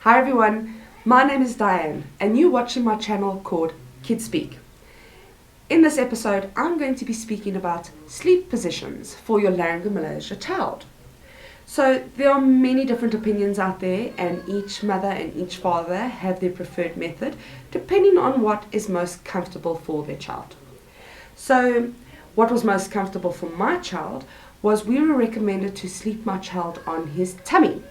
Hi everyone, my name is Diane and you're watching my channel called Kids Speak. In this episode I'm going to be speaking about sleep positions for your Laryngomalacia child. So there are many different opinions out there and each mother and each father have their preferred method depending on what is most comfortable for their child. So what was most comfortable for my child was we were recommended to sleep my child on his tummy.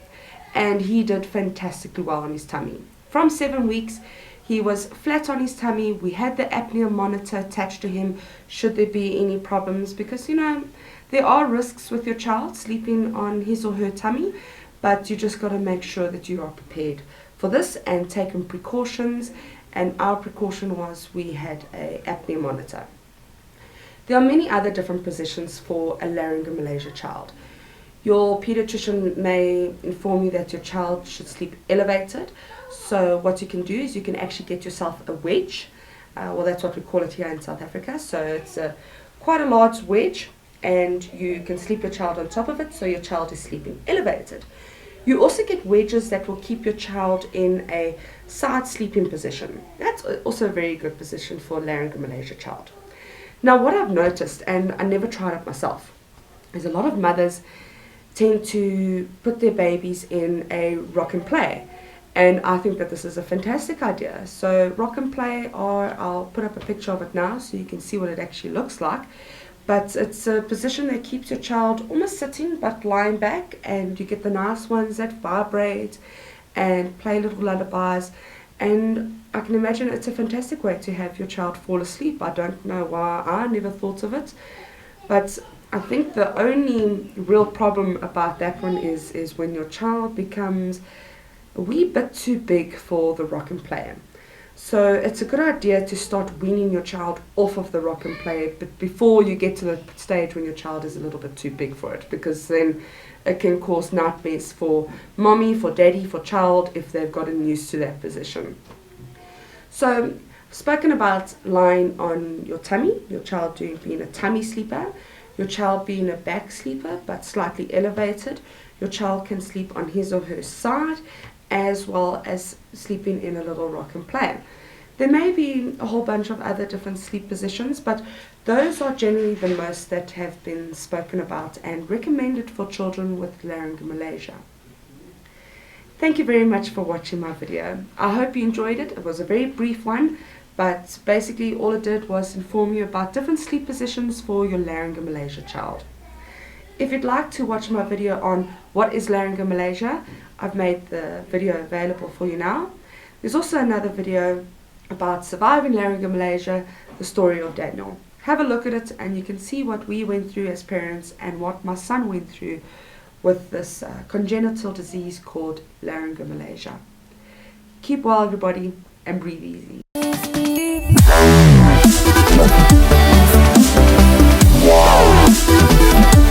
And he did fantastically well on his tummy. From 7 weeks, he was flat on his tummy. We had the apnea monitor attached to him should there be any problems, because there are risks with your child sleeping on his or her tummy, but you just got to make sure that you are prepared for this and taking precautions. And our precaution was we had an apnea monitor. There are many other different positions for a Laryngomalacia child. Your pediatrician may inform you that your child should sleep elevated. So what you can do is you can actually get yourself a wedge. Well, that's what we call it here in South Africa. So it's quite a large wedge and you can sleep your child on top of it so your child is sleeping elevated. You also get wedges that will keep your child in a side sleeping position. That's also a very good position for a Laryngomalacia child. Now what I've noticed, and I never tried it myself, is a lot of mothers tend to put their babies in a rock and play, and I think that this is a fantastic idea. So rock and play I'll put up a picture of it now so you can see what it actually looks like, but it's a position that keeps your child almost sitting but lying back, and you get the nice ones that vibrate and play little lullabies, and I can imagine it's a fantastic way to have your child fall asleep. I don't know why I never thought of it, but I think the only real problem about that one is when your child becomes a wee bit too big for the rock and play. So it's a good idea to start weaning your child off of the rock and play, but before you get to the stage when your child is a little bit too big for it, because then it can cause nightmares for mommy, for daddy, for child if they've gotten used to that position. So spoken about lying on your tummy, your child being a tummy sleeper, your child being a back sleeper but slightly elevated. Your child can sleep on his or her side as well as sleeping in a little rock and play. There may be a whole bunch of other different sleep positions, but those are generally the most that have been spoken about and recommended for children with Laryngomalacia. Thank you very much for watching my video. I hope you enjoyed it. It was a very brief one, but basically all it did was inform you about different sleep positions for your Laryngomalacia child. If you'd like to watch my video on what is Laryngomalacia, I've made the video available for you now. There's also another video about surviving Laryngomalacia, the story of Daniel. Have a look at it and you can see what we went through as parents and what my son went through with this congenital disease called Laryngomalacia. Keep well everybody and breathe easy. Wow.